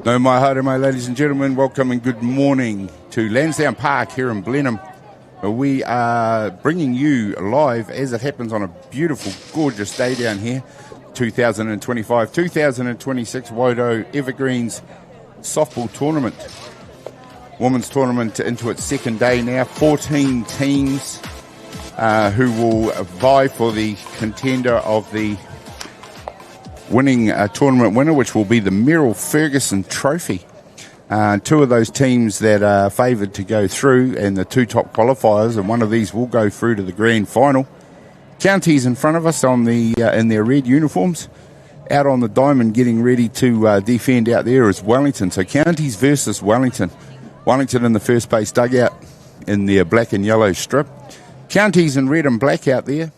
No mai haere mai, ladies and gentlemen. Welcome and good morning to Landsdowne Park here in Blenhiem. We are bringing you live, as it happens, on a beautiful, gorgeous day down here, 2025, 2026 Wairau Evergreens softball tournament. Women's tournament into its second day now. 14 teams who will vie for the contender of the winning tournament winner, which will be the Merrill Ferguson Trophy. Two of those teams that are favoured to go through, and the two top qualifiers, and one of these will go through to the grand final. Counties in front of us on the in their red uniforms. Out on the diamond getting ready to defend out there is Wellington. So Counties versus Wellington. Wellington in the first base dugout in their black and yellow strip. Counties in red and black out there.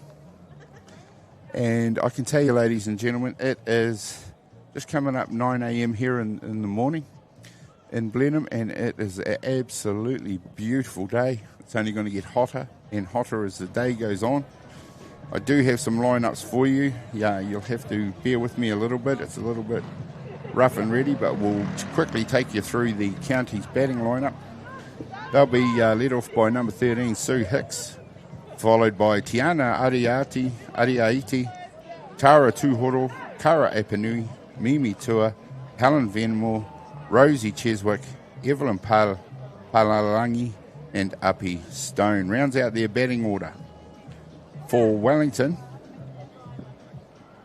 And I can tell you, ladies and gentlemen, it is just coming up 9 a.m. here in the morning in Blenhiem, and it is an absolutely beautiful day. It's only going to get hotter and hotter as the day goes on. I do have some lineups for you. Yeah, you'll have to bear with me a little bit. It's a little bit rough and ready, but we'll quickly take you through the Counties batting lineup. They'll be led off by number 13, Sue Hicks, followed by Tiana Ariaiti, Tara Tuhoro, Kara Apanui, Mimi Tua, Helen Venmore, Rosie Cheswick, Evelyn Palalangi, and Uppy Stone. Rounds out their batting order. For Wellington,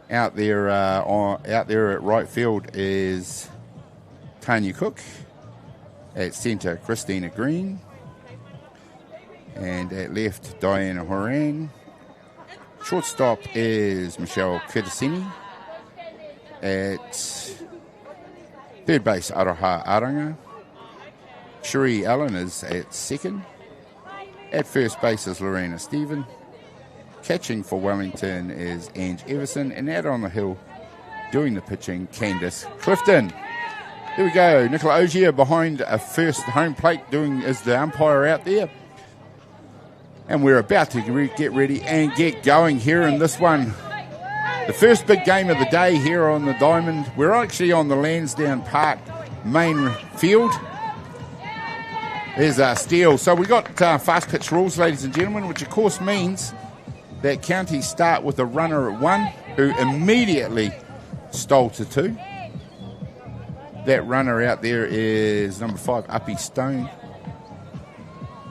out there at right field is Tanya Cook. At centre, Christina Green. And at left, Diana Horan. Shortstop is Michelle Kirtasini. At third base, Aroha Aranga. Cherie Allen is at second. At first base is Lorena Stephen. Catching for Wellington is Ange Everson. And out on the hill, doing the pitching, Candice Clifton. Here we go. Nicola Ogier behind a first home plate, as the umpire out there. And we're about to get ready and get going here in this one. The first big game of the day here on the diamond. We're actually on the Landsdowne Park main field. There's our steal. So we got fast pitch rules, ladies and gentlemen, which of course means that counties start with a runner at one who immediately stole to two. That runner out there is number 5, Uppy Stone.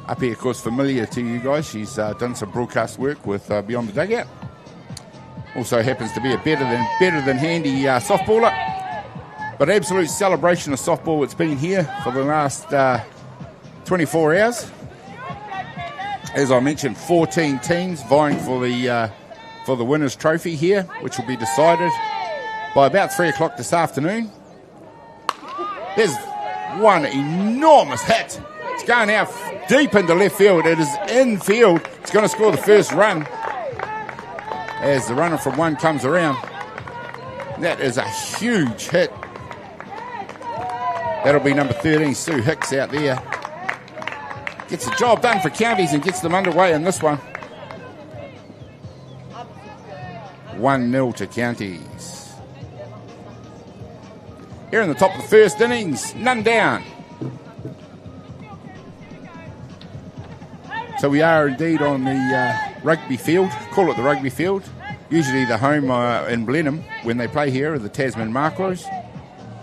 Uppy, of course, familiar to you guys. She's done some broadcast work with Beyond the Dugout. Also happens to be a better than handy softballer. But absolute celebration of softball. It's been here for the last 24 hours. As I mentioned, 14 teams vying for the winner's trophy here, which will be decided by about 3 o'clock this afternoon. There's one enormous hit. It's going out deep into left field. It is in field. It's going to score the first run as the runner from one comes around. That is a huge hit. That'll be number 13, Sue Hicks out there. Gets the job done for counties and gets them underway in this one. 1-0 to counties. Here in the top of the first innings, none down. So we are indeed on the rugby field. Call it the rugby field. Usually the home in Blenheim when they play here are the Tasman Marlborough.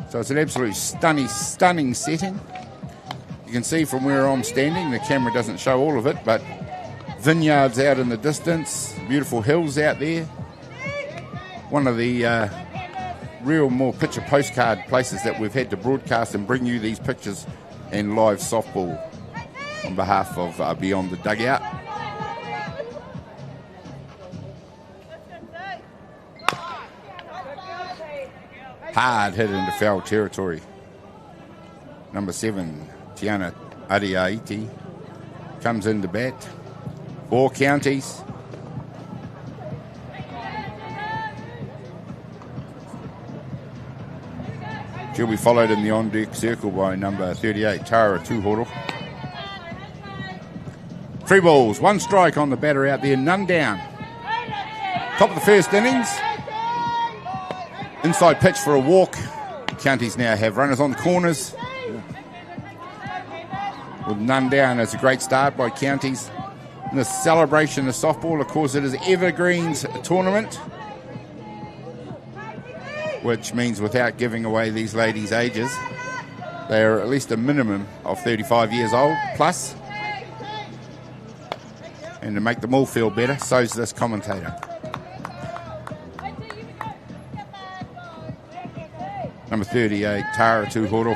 So it's an absolute stunning setting. You can see from where I'm standing, the camera doesn't show all of it, but vineyards out in the distance, beautiful hills out there. One of the real more picture postcard places that we've had to broadcast and bring you these pictures and live softball on behalf of Beyond the Dugout. Hard hit into foul territory. Number 7, Tiana Ariaiti comes in to bat. 4 counties. She'll be followed in the on-deck circle by number 38, Tara Tuhoro. 3 balls, 1 strike on the batter out there, none down. Top of the first innings. Inside pitch for a walk. Counties now have runners on the corners. With none down, it's a great start by Counties. In the celebration of softball, of course, it is Evergreens tournament, which means without giving away these ladies' ages, they are at least a minimum of 35 years old plus. And to make them all feel better, so's this commentator. Number 38, Tara Tuhoro.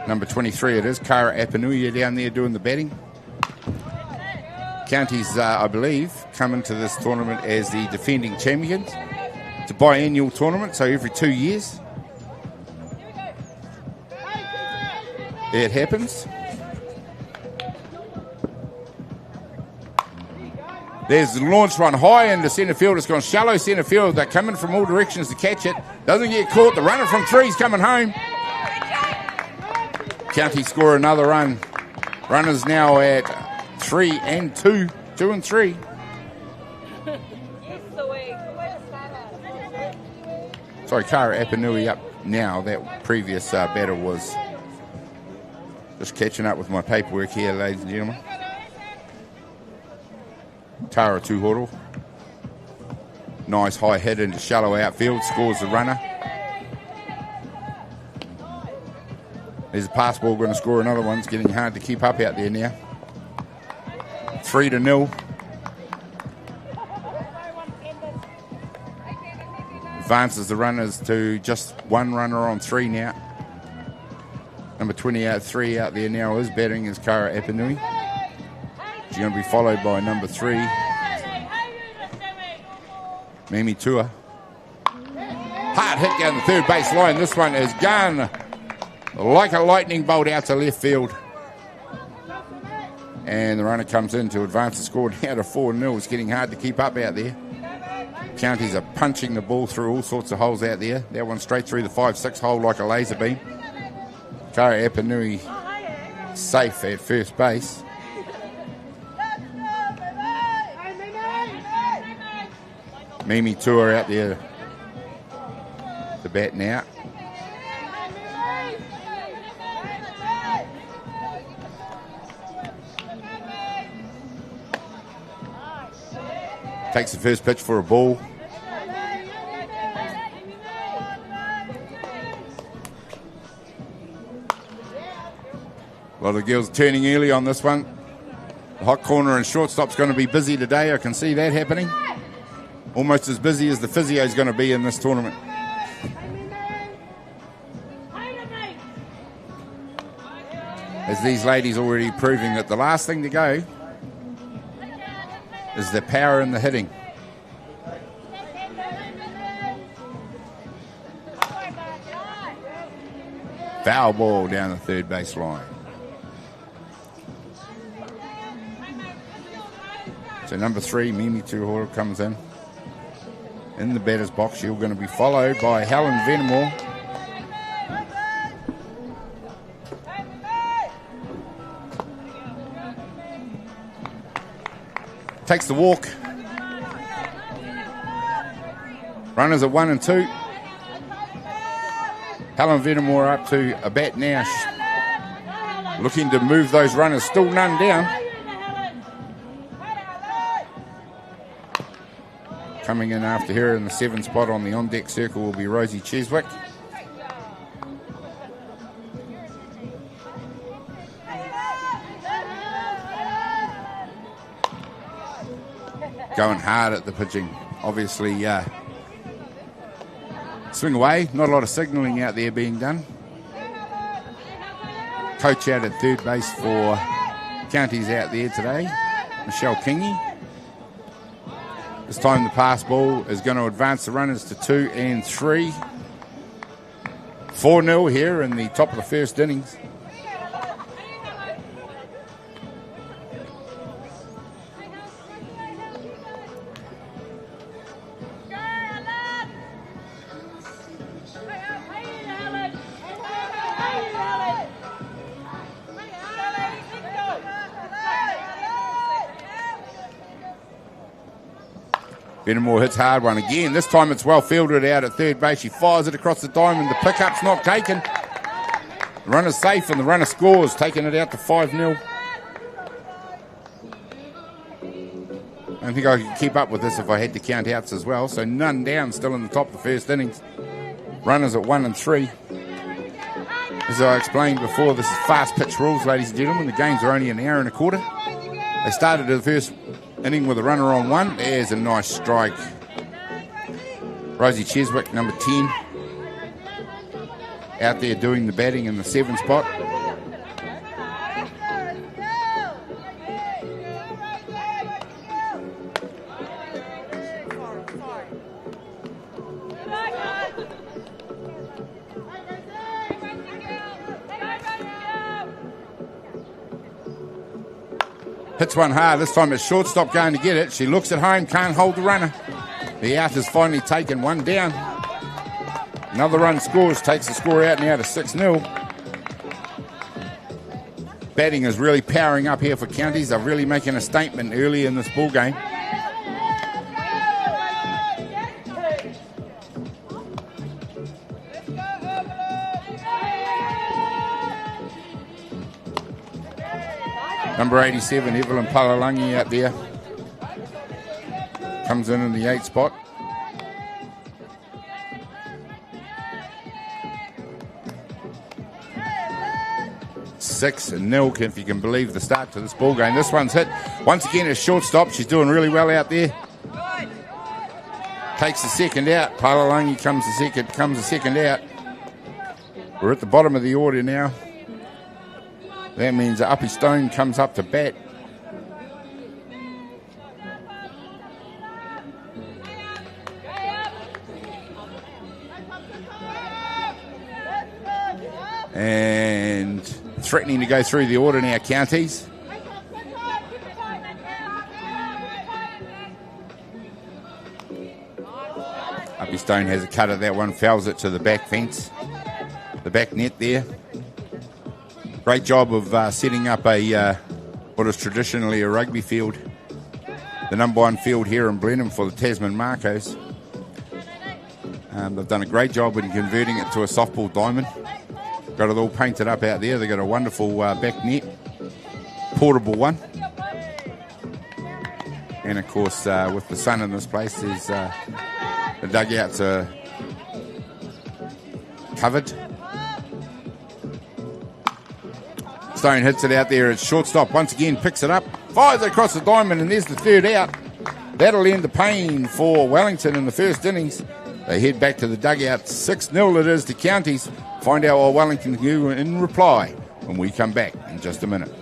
Number 23, it is Kara Apanuia down there doing the batting. Counties, I believe, come into this tournament as the defending champions. It's a biannual tournament, so every 2 years it happens. There's the launch one high into centre field. It's gone shallow centre field. They're coming from all directions to catch it. Doesn't get caught. The runner from three's coming home. County score another run. Runners now at 3 and 2. 2 and 3. Sorry, Kara Apanui up now. That previous batter was just catching up with my paperwork here, ladies and gentlemen. Tara Tuhoro. Nice high hit into shallow outfield. Scores the runner. There's a pass ball going to score another one. It's getting hard to keep up out there now. 3-0. Advances the runners to just one runner on 3 now. Number 23 out there now is batting is Kara Apanui. She's going to be followed by number 3, Mimi Tua. Hard hit down the third base line. This one is gone like a lightning bolt out to left field. And the runner comes in to advance the score now to 4-0. It's getting hard to keep up out there. Counties are punching the ball through all sorts of holes out there. That one straight through the 5-6 hole like a laser beam. Kara Apanui safe at first base. Mimi Tua out there to bat now. Takes the first pitch for a ball. A lot of girls turning early on this one. The hot corner and shortstop's going to be busy today. I can see that happening. Almost as busy as the physio is going to be in this tournament. As these ladies already proving that the last thing to go is the power in the hitting. Foul ball down the third base line. So number 3, Mimi Tuhoro, comes in the batter's box. She's going to be followed by Helen Venamore. Takes the walk. Runners at 1 and 2. Helen Venamore up to a bat now. Looking to move those runners. Still none down. Coming in after her in the 7th spot on the on-deck circle will be Rosie Cheswick. Going hard at the pitching. Obviously, swing away. Not a lot of signalling out there being done. Coach out at third base for Counties out there today, Michelle Kingy. This time the pass ball is going to advance the runners to 2 and 3. 4-0 here in the top of the first innings. Benamore hits hard one again. This time it's well fielded out at third base. She fires it across the diamond. The pickup's not taken. The runner's safe and the runner scores, taking it out to 5-0. I don't think I could keep up with this if I had to count outs as well. So none down, still in the top of the first innings. Runners at 1 and 3. As I explained before, this is fast pitch rules, ladies and gentlemen. The games are only an hour and a quarter. They started the first inning with a runner on 1. There's a nice strike. Rosie Cheswick, number 10, out there doing the batting in the 7 spot. Hits one hard. This time it's shortstop going to get it. She looks at home, can't hold the runner. The out is finally taken, 1 down. Another run scores, takes the score out now to 6-0. Batting is really powering up here for Counties. They're really making a statement early in this ball game. Number 87, Evelyn Palalangi out there. Comes in the 8 spot. Six and 0, if you can believe the start to this ball game. This one's hit. Once again, a shortstop. She's doing really well out there. Takes the second out. Palalangi comes the second out. We're at the bottom of the order now. That means Uppy Stone comes up to bat. And threatening to go through the order now, Counties. Uppy Stone has a cut of that one, fouls it to the back fence, the back net there. Great job of setting up what is traditionally a rugby field, the number 1 field here in Blenhiem for the Tasman Marcos. They've done a great job in converting it to a softball diamond. Got it all painted up out there. They've got a wonderful back net, portable one. And of course, with the sun in this place, there's the dugouts are covered. Stone hits it out there at shortstop. Once again, picks it up, fires it across the diamond, and there's the third out. That'll end the pain for Wellington in the first innings. They head back to the dugout. 6-0 it is to Counties. Find out what Wellington can do in reply when we come back in just a minute.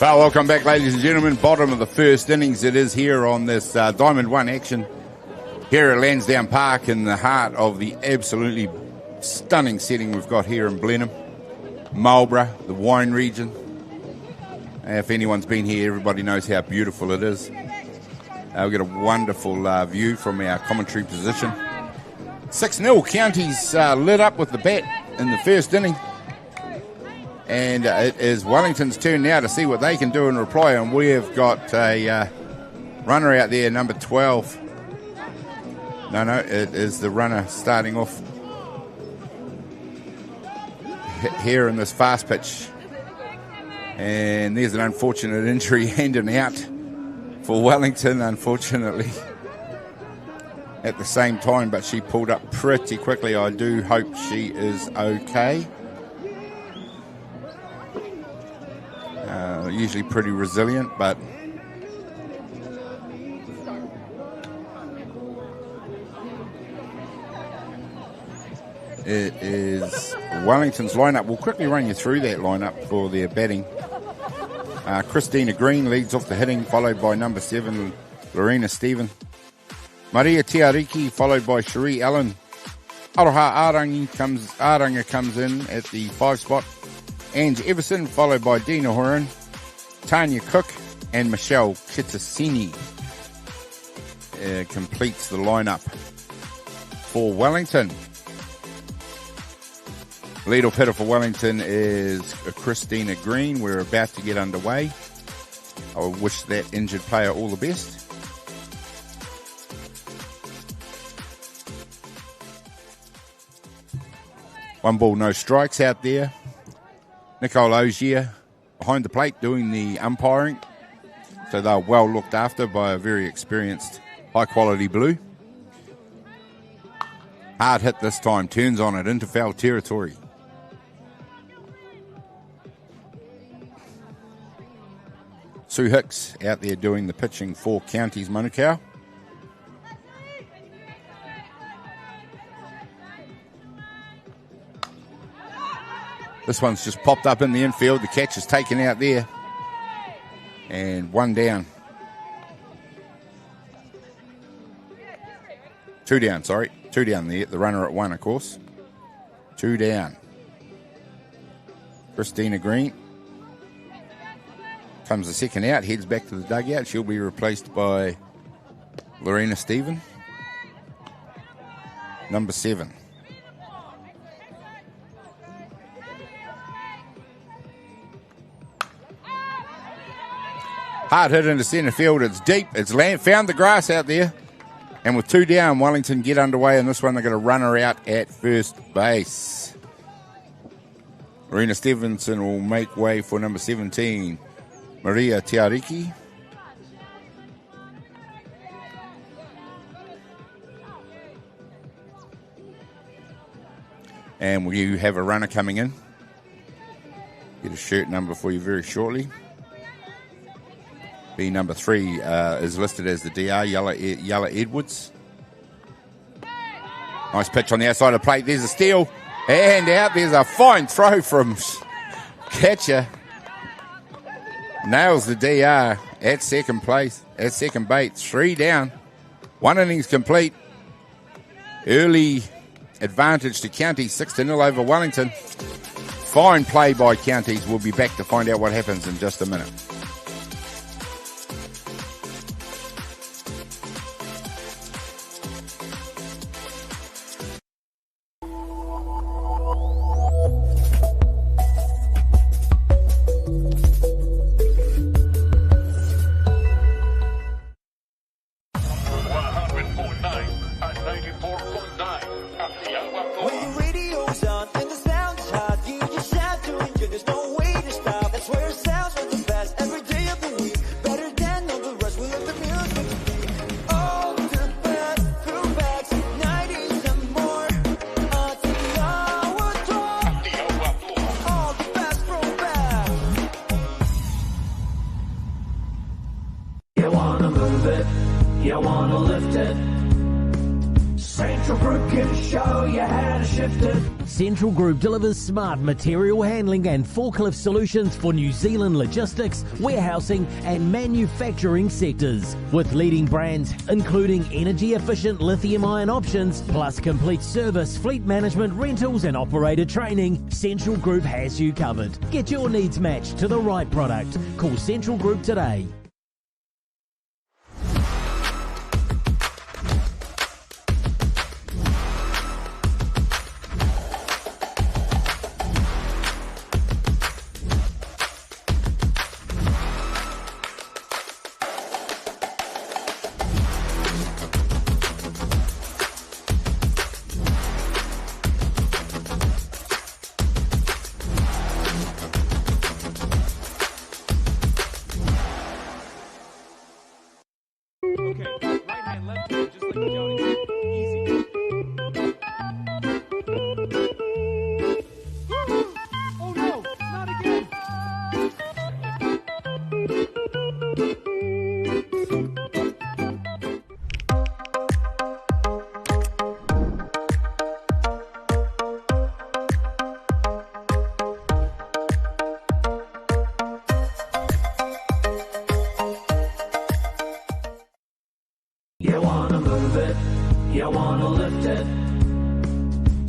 Well, welcome back, ladies and gentlemen. Bottom of the first innings it is here on this Diamond 1 action here at Landsdowne Park in the heart of the absolutely stunning setting we've got here in Blenhiem, Marlborough, the wine region. If anyone's been here, everybody knows how beautiful it is. We've got a wonderful view from our commentary position. 6-0, Counties lit up with the bat in the first inning. And it is Wellington's turn now to see what they can do in reply. And we've got a runner out there, number 12. No, it is the runner starting off here in this fast pitch. And there's an unfortunate injury and an out for Wellington, unfortunately, at the same time. But she pulled up pretty quickly. I do hope she is okay. Usually pretty resilient, but it is Wellington's lineup. We'll quickly run you through that lineup for their batting. Christina Green leads off the hitting, followed by number 7, Lorena Stephen. Maria Tiariki, followed by Cherie Allen. Aroha Aranga comes in at the 5 spot. Ange Everson, followed by Dina Horan, Tanya Cook, and Michelle Kitasini completes the lineup for Wellington. Lead-off hitter for Wellington is Christina Green. We're about to get underway. I wish that injured player all the best. One ball, no strikes out there. Nicole Ogier behind the plate doing the umpiring. So they're well looked after by a very experienced, high-quality blue. Hard hit this time, turns on it into foul territory. Sue Hicks out there doing the pitching for Counties Manukau. This one's just popped up in the infield. The catch is taken out there. And one down. Two down there. The runner at 1, of course. 2 down. Christina Green comes the second out, heads back to the dugout. She'll be replaced by Lorena Stephen, number 7. Hard hit into centre field. It's deep. It's found the grass out there. And with 2 down, Wellington get underway. And this one, they're going to run her out at first base. Lorena Stevenson will make way for number 17, Maria Tiariki. And we have a runner coming in. Get a shirt number for you very shortly. The number 3 is listed as the DR, Yella Edwards. Nice pitch on the outside of the plate. There's a steal. And out. There's a fine throw from catcher. Nails the DR at second place, at second bait. 3 down. 1 innings complete. Early advantage to Counties, 6-0 over Wellington. Fine play by Counties. We'll be back to find out what happens in just a minute. You wanna lift it. St. Central Group can show you how to shift it. Central Group delivers smart material handling and forklift solutions for New Zealand logistics, warehousing and manufacturing sectors. With leading brands including energy-efficient lithium-ion options, plus complete service, fleet management, rentals and operator training, Central Group has you covered. Get your needs matched to the right product. Call Central Group today. You wanna move it, you wanna lift it.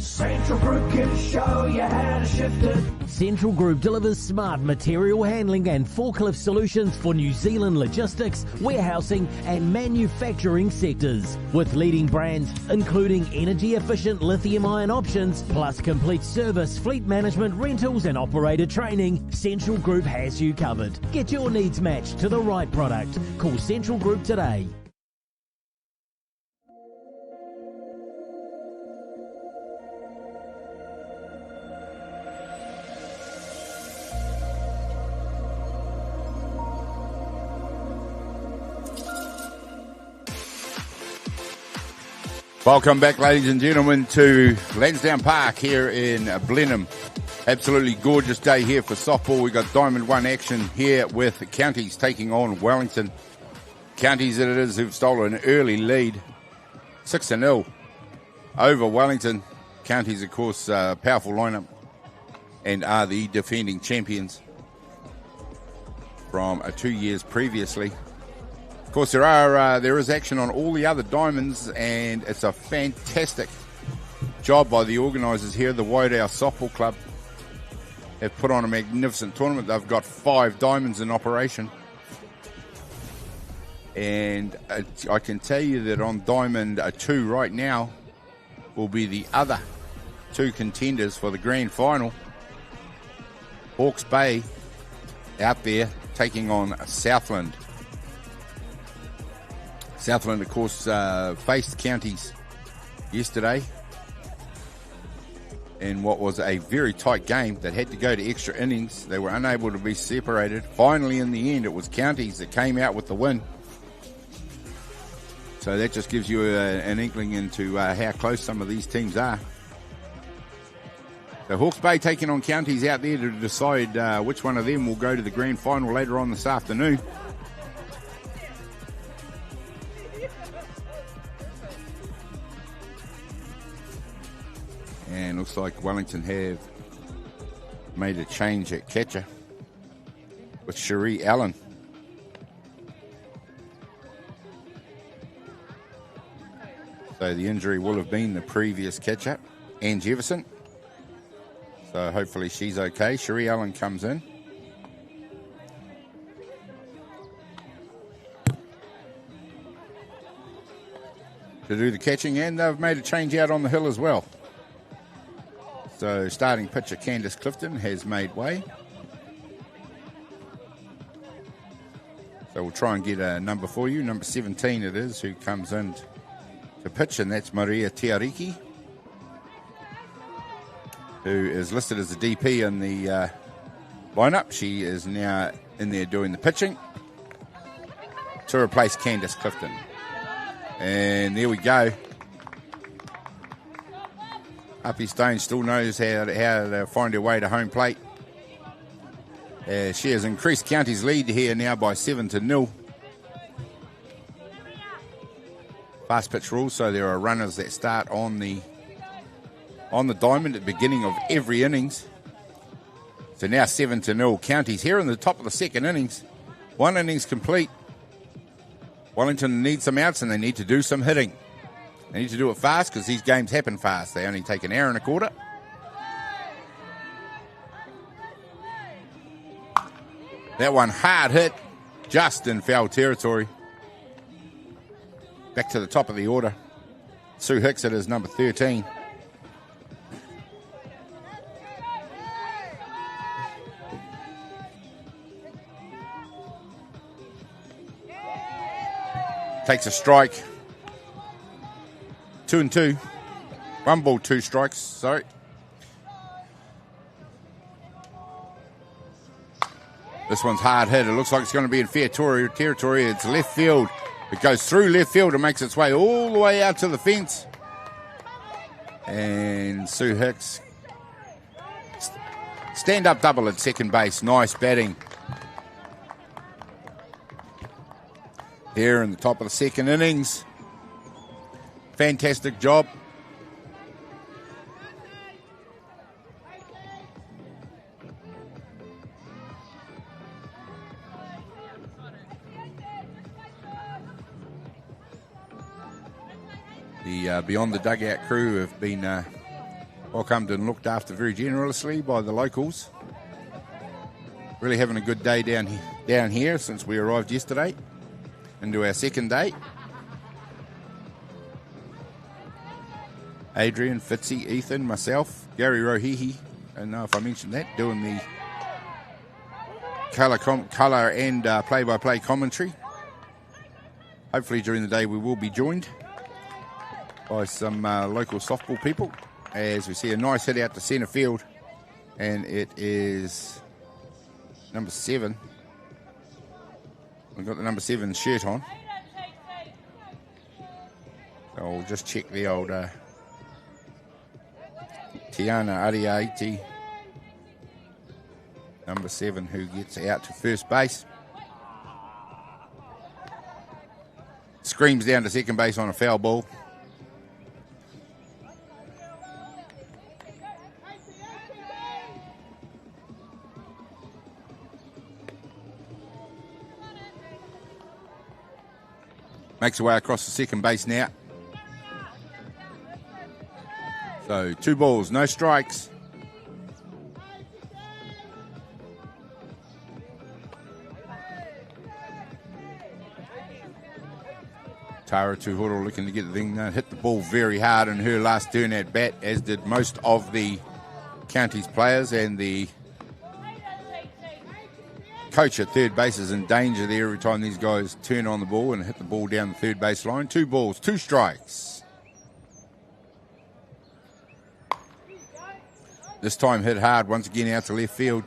Central Group can show you how to shift it. Central Group delivers smart material handling and forklift solutions for New Zealand logistics, warehousing and manufacturing sectors. With leading brands including energy-efficient lithium-ion options, plus complete service, fleet management, rentals and operator training, Central Group has you covered. Get your needs matched to the right product. Call Central Group today. Welcome back, ladies and gentlemen, to Landsdowne Park here in Blenhiem. Absolutely gorgeous day here for softball. We've got Diamond 1 action here with Counties taking on Wellington. Counties it is who've stolen an early lead, 6-0 over Wellington. Counties, of course, powerful lineup and are the defending champions from 2 years previously. Of course, there is action on all the other diamonds, and it's a fantastic job by the organisers here. The Wairau Softball Club have put on a magnificent tournament. They've got 5 diamonds in operation. And I can tell you that on Diamond 2 right now will be the other 2 contenders for the grand final. Hawke's Bay out there taking on Southland. Southland, of course, faced Counties yesterday in what was a very tight game that had to go to extra innings. They were unable to be separated. Finally, in the end, it was Counties that came out with the win. So that just gives you an inkling into how close some of these teams are. So Hawke's Bay taking on Counties out there to decide which one of them will go to the grand final later on this afternoon. And looks like Wellington have made a change at catcher with Cherie Allen. So the injury will have been the previous catcher, Ann Jefferson. So hopefully she's okay. Cherie Allen comes in. To do the catching, and they've made a change out on the hill as well. So starting pitcher Candice Clifton has made way. So we'll try and get a number for you. Number 17 it is who comes in to pitch, and that's Maria Tiariki, who is listed as the DP in the lineup. She is now in there doing the pitching to replace Candice Clifton. And there we go. Uppy Stone still knows how to find her way to home plate. She has increased County's lead here now by 7-0. fast pitch rules, so there are runners that start on the diamond at the beginning of every innings. So now 7-0 Counties here in the top of the second innings. One innings complete. Wellington needs some outs and they need to do some hitting. They need to do it fast because these games happen fast. They only take an hour and a quarter. That one hard hit, just in foul territory. Back to the top of the order. Sue Hicks it is number 13. Takes a strike. 2-2. 1 ball, 2 strikes. Sorry. This one's hard hit. It looks like it's going to be in fair territory. It's left field. It goes through left field and makes its way all the way out to the fence. And Sue Hicks. Stand-up double at second base. Nice batting. Here in the top of the second innings. Fantastic job. The Beyond the Dugout crew have been welcomed and looked after very generously by the locals. Really having a good day down here since we arrived yesterday into our second day. Adrian, Fitzy, Ethan, myself, Gary Rohihi, I don't know if I mentioned that, doing the colour and play-by-play commentary. Hopefully during the day we will be joined by some local softball people as we see a nice hit out to centre field, and it is number 7. We've got the number 7 shirt on. So I'll just check the old Tiana Ariaiti, number 7, who gets out to first base. Screams down to second base on a foul ball. Makes her way across the second base now. So 2 balls, no strikes. Tara Tuhoro looking to get the thing hit the ball very hard in her last turn at bat, as did most of the Counties players, and the coach at third base is in danger there every time these guys turn on the ball and hit the ball down the third base line. 2 balls, 2 strikes. This time hit hard once again out to left field.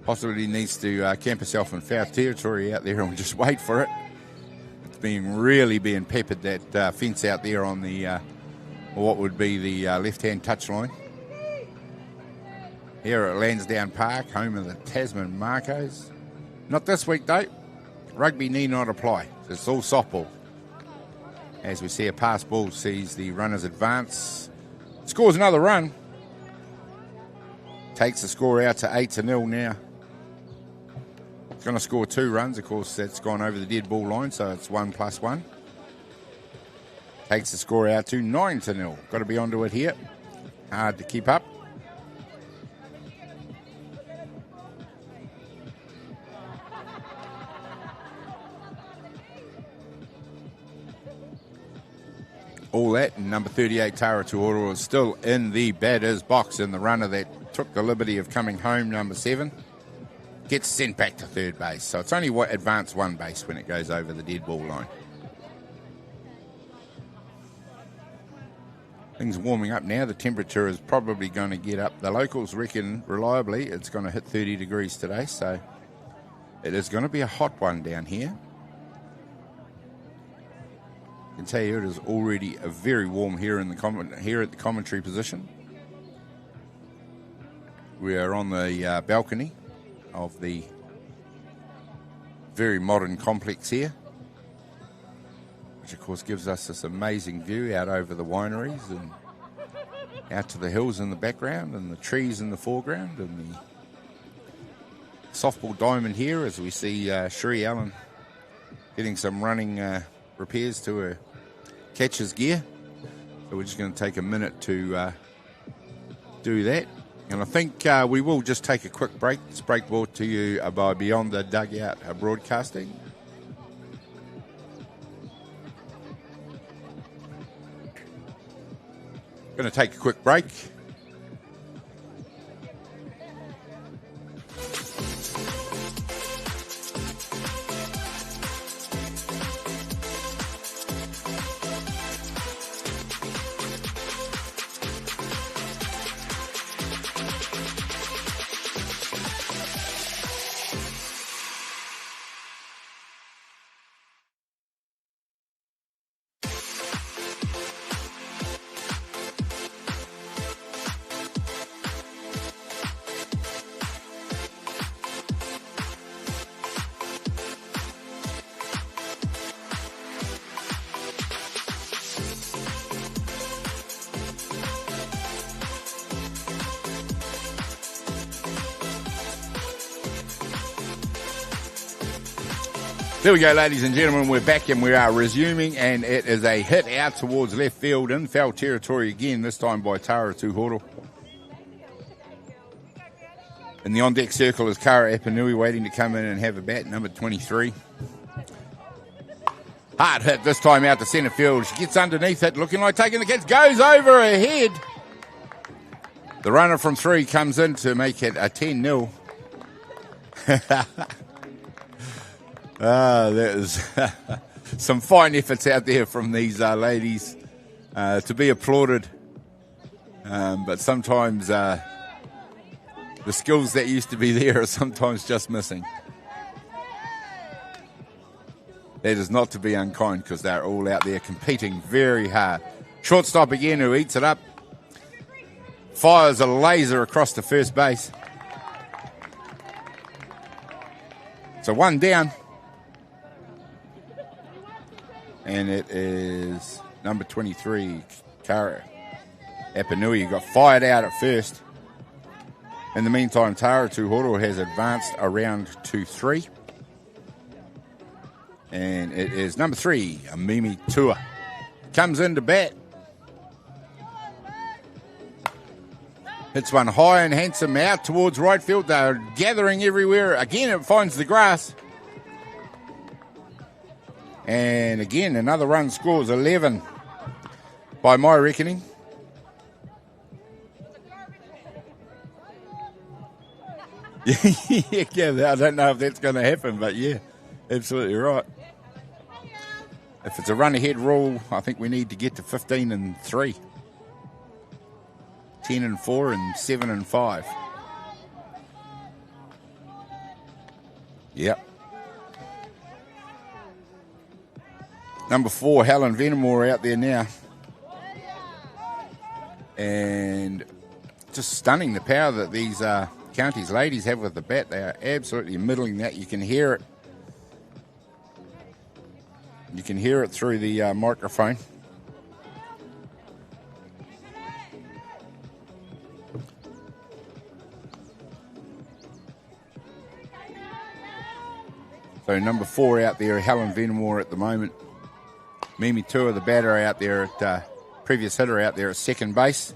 Possibly needs to camp herself in foul territory out there and just wait for it. It's really being peppered, that fence out there on the what would be the left-hand touchline. Here at Landsdowne Park, home of the Tasman Marcos. Not this week though. Rugby need not apply. It's all softball. As we see a pass ball sees the runners advance. Scores another run. Takes the score out to 8-0 now. It's going to score 2 runs. Of course, that's gone over the dead ball line, so it's 1+1. Takes the score out to 9-0. Got to be onto it here. Hard to keep up. All that, and number 38, Tara Tuoro, is still in the batter's box, and the runner that took the liberty of coming home, number 7, gets sent back to third base. So it's only advance 1 base when it goes over the dead ball line. Things are warming up now. The temperature is probably going to get up. The locals reckon reliably it's going to hit 30 degrees today, so it is going to be a hot one down here. I can tell you it is already very warm here in here at the commentary position. We are on the balcony of the very modern complex here. which of course gives us this amazing view out over the wineries and out to the hills in the background and the trees in the foreground and the softball diamond here as we see Sheree Allen getting some running repairs to her catcher's gear. So we're just going to take a minute to do that. And I think we will just take a quick break. This break brought to you by Beyond the Dugout Broadcasting. Going to take a quick break. There we go, ladies and gentlemen. We're back and we are resuming, and it is a hit out towards left field in foul territory again, this time by Tara Tuhoro. In the on-deck circle is Kara Epanui waiting to come in and have a bat, number 23. Hard hit this time out to centre field. She gets underneath it, looking like taking the catch, goes over her head. The runner from 3 comes in to make it a 10-0. There's some fine efforts out there from these ladies to be applauded. But sometimes the skills that used to be there are sometimes just missing. That is not to be unkind because they're all out there competing very hard. Shortstop again who eats it up. Fires a laser across the first base. So one down. And it is number 23, Kara Epanui, got fired out at first. In the meantime, Tara Tuhoro has advanced around to 3. And it is number 3, Mimi Tua. Comes in to bat. Hits one high and handsome out towards right field. They're gathering everywhere. Again, it finds the grass. And again, another run scores, 11 by my reckoning. Yeah, I don't know if that's going to happen, but yeah, absolutely right. If it's a run-ahead rule, I think we need to get to 15-3. 10-4 and 7-5. Yep. Number 4, Helen Venamore out there now. And just stunning the power that these counties ladies have with the bat. They are absolutely middling that. You can hear it. You can hear it through the microphone. So number 4 out there, Helen Venamore at the moment. Mimi Tua, the batter out there at previous hitter out there at second base.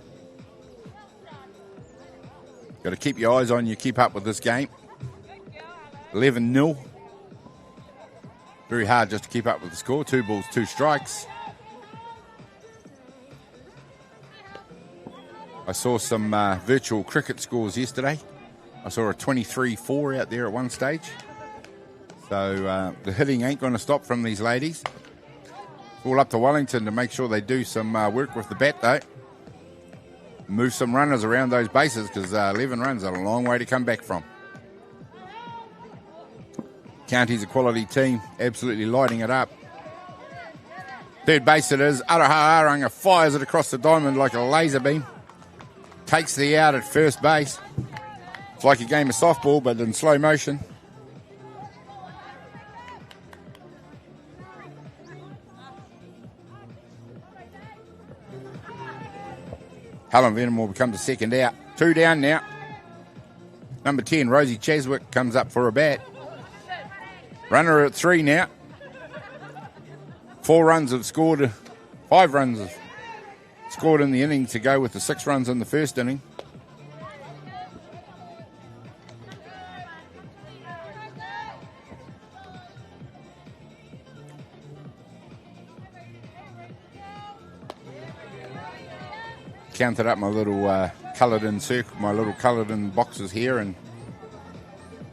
Got to keep your eyes on you, keep up with this game. 11-0. Very hard just to keep up with the score. 2 balls, 2 strikes. I saw some virtual cricket scores yesterday. I saw a 23-4 out there at one stage. So the hitting ain't going to stop from these ladies. All up to Wellington to make sure they do some work with the bat, though. Move some runners around those bases because 11 runs are a long way to come back from. County's a quality team, absolutely lighting it up. Third base it is. Araha Aranga fires it across the diamond like a laser beam. Takes the out at first base. It's like a game of softball, but in slow motion. Helen Venom will become the second out. 2 down now. Number 10, Rosie Cheswick, comes up for a bat. Runner at 3 now. 5 runs have scored in the inning to go with the 6 runs in the first inning. Counted up my little coloured in boxes here, and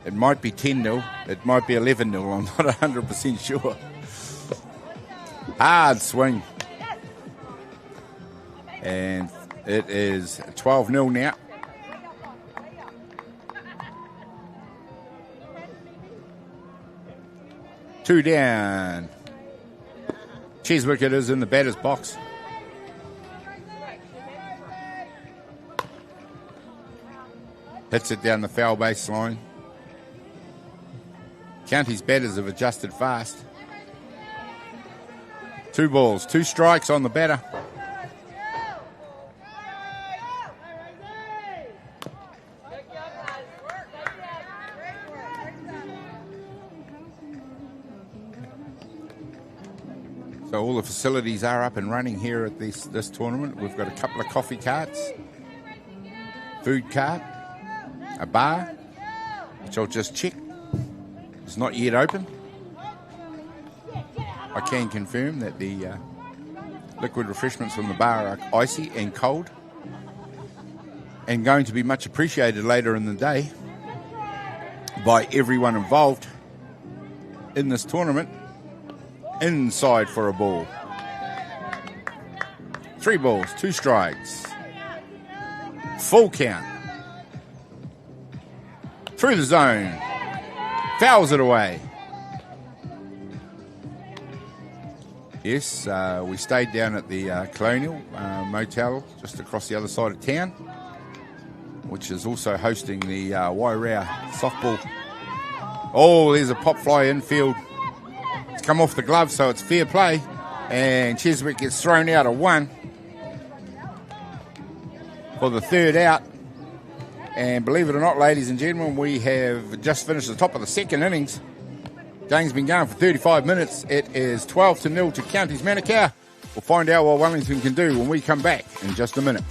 it might be 10-0, it might be 11-0, I'm not 100% sure. Hard swing. And it is 12-0 now. Two down. Cheswick it is in the batter's box. Hits it down the foul baseline. County's batters have adjusted fast. 2 balls, 2 strikes on the batter. So all the facilities are up and running here at this tournament. We've got a couple of coffee carts, food cart, a bar, which I'll just check. It's not yet open. I can confirm that the liquid refreshments from the bar are icy and cold and going to be much appreciated later in the day by everyone involved in this tournament. Inside for a ball. 3 balls, 2 strikes. Full count. Through the zone. Fouls it away. Yes, we stayed down at the Colonial Motel just across the other side of town, which is also hosting the Wairau softball. Oh, there's a pop fly infield. It's come off the glove, so it's fair play. And Cheswick gets thrown out of 1 for the 3rd out. And believe it or not, ladies and gentlemen, we have just finished the top of the 2nd innings. Game's been going for 35 minutes. It is 12-0 to Counties Manukau. We'll find out what Wellington can do when we come back in just a minute.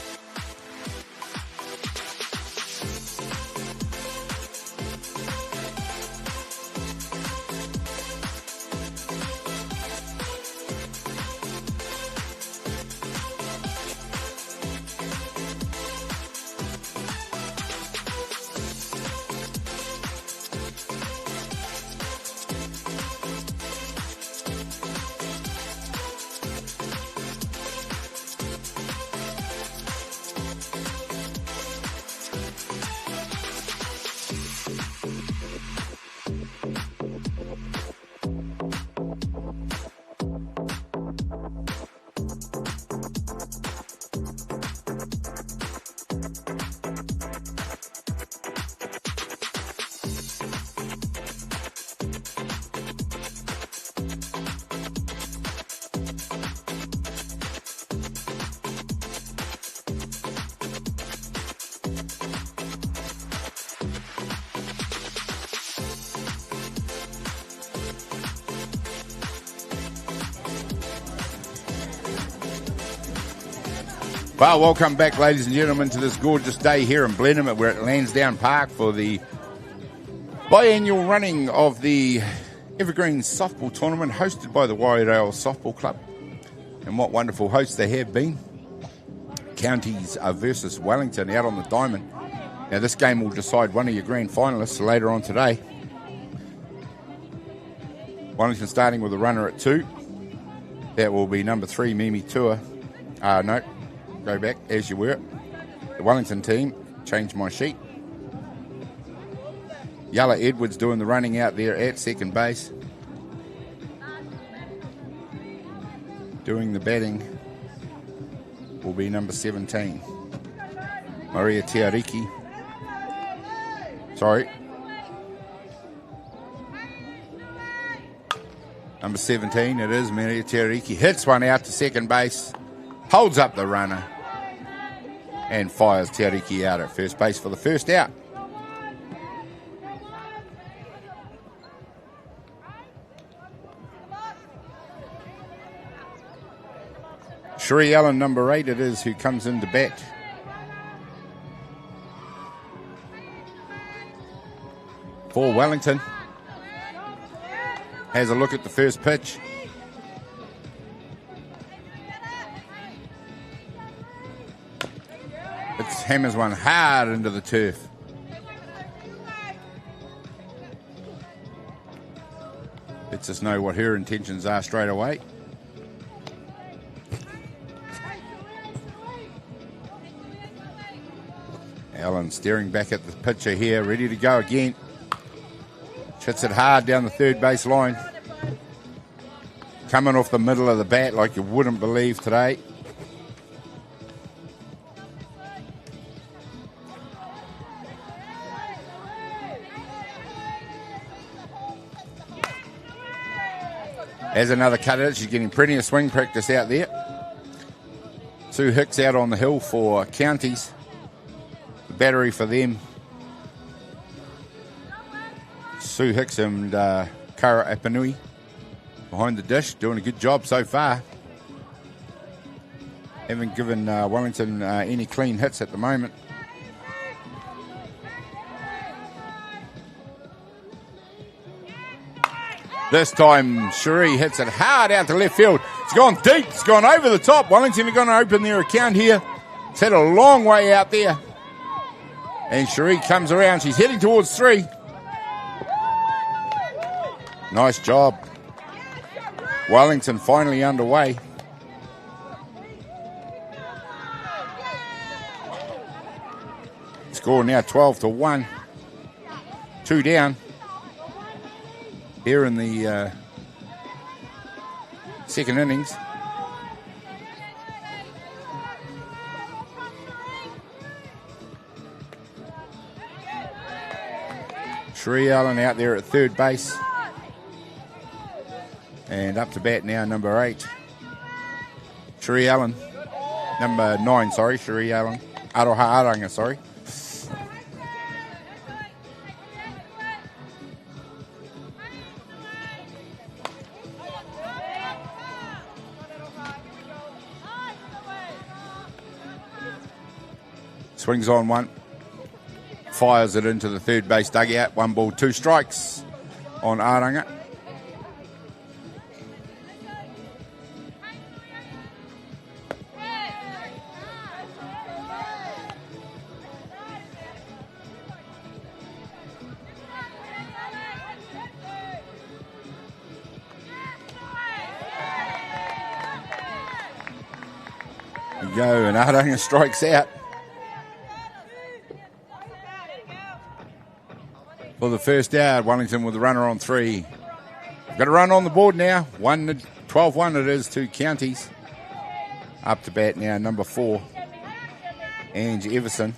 Well, welcome back, ladies and gentlemen, to this gorgeous day here in Blenhiem. We're at Landsdowne Park for the biannual running of the Evergreens softball tournament hosted by the Wairau Softball Club. And what wonderful hosts they have been. Counties versus Wellington out on the diamond. Now, this game will decide one of your grand finalists later on today. Wellington starting with a runner at 2. That will be number 3, Mimi Tua. No. Go back as you were. The Wellington team, change my sheet. Yalla Edwards doing the running out there at second base. Doing the batting will be number 17. Maria Tiariki. Sorry. Number 17, it is Maria Tiariki. Hits one out to second base. Holds up the runner. and fires Te Ariki out at first base for the first out. Sheree Allen, number 8, it is, who comes in to bat. For Wellington. Has a look at the first pitch. It hammers one hard into the turf. Lets us know what her intentions are straight away. Allen staring back at the pitcher here, ready to go again. Hits it hard down the third base line. Coming off the middle of the bat like you wouldn't believe today. As another cut at it, she's getting plenty of swing practice out there. Sue Hicks out on the hill for Counties. The battery for them. Sue Hicks and Kara Apanui behind the dish, doing a good job so far. Haven't given Wellington any clean hits at the moment. This time, Cherie hits it hard out to left field. It's gone deep. It's gone over the top. Wellington are going to open their account here. It's hit a long way out there. And Cherie comes around. She's heading towards 3. Nice job. Wellington finally underway. Score now 12-1. 2 down. Here in the second innings. Sheree Allen out there at third base. And up to bat now, number 8. Sheree Allen. Number 9, sorry, Sheree Allen. Aroha Aranga, sorry. Swings on one. Fires it into the third base dugout. 1 ball, 2 strikes on Aranga. There we go, and Aranga strikes out. For the first out, Wellington with a runner on 3. Got a run on the board now. 12-1 it is to Counties. Up to bat now, number 4, Ange Everson.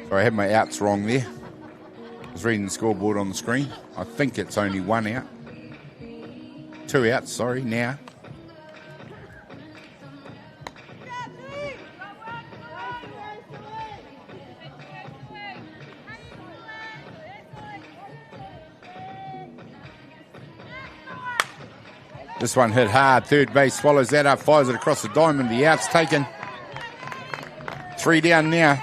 Sorry, I had my outs wrong there. I was reading the scoreboard on the screen. I think it's only 1 out. 2 outs, sorry, now. This one hit hard. Third base swallows that up, fires it across the diamond. The out's taken. 3 down now.